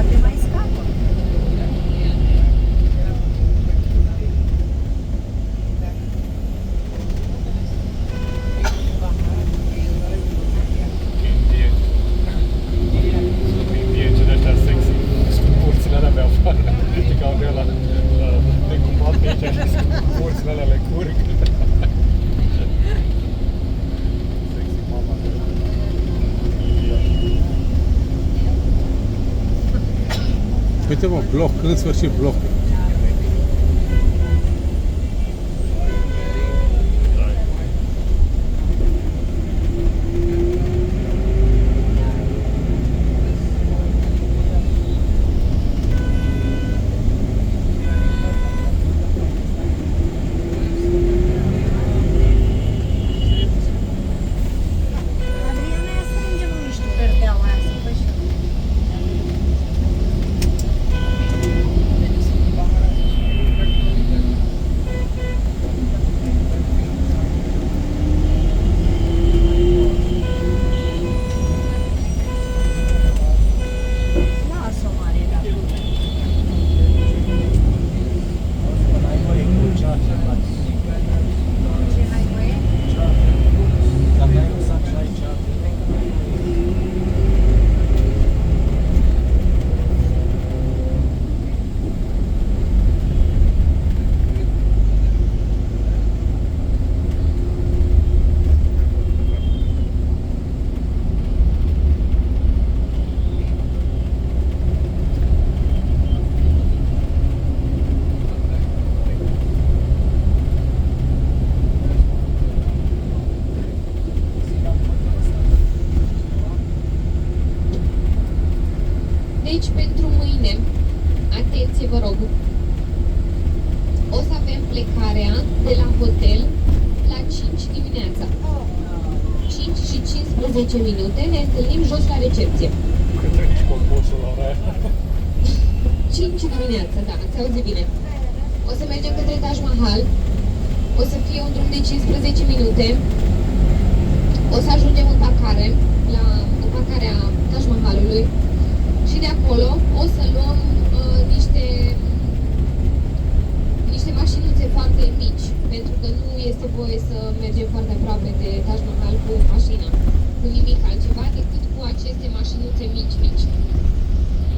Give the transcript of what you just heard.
poate mai scapă. Indieni de ăștia sexy, cu porțile alea pe afară, ca un ăla decupat pe aici și porțile alea le curg. Sexy mama. Uite mă, bloc, în sfârșit bloc. Adriana, ia strângem nu știu perdeaua aia să faci. Lasă-o, mare, da. Ce n-ai voie? Deci, pentru mâine, atenție, vă rog, o să avem plecarea de la hotel la 5 dimineața. 5 și 15 minute ne întâlnim jos la recepție. Cât e composul la aia? 5 dimineața, da, ați auzit bine. O să mergem către Taj Mahal. O să fie un drum de 15 minute. O să ajungem în Pakare, la împacarea Taj Mahalului. Și de acolo o să luăm niște mașinuțe foarte mici, pentru că nu este voie să mergem foarte aproape de Taj Mahal cu mașina, cu nimic altceva decât cu aceste mașinuțe mici.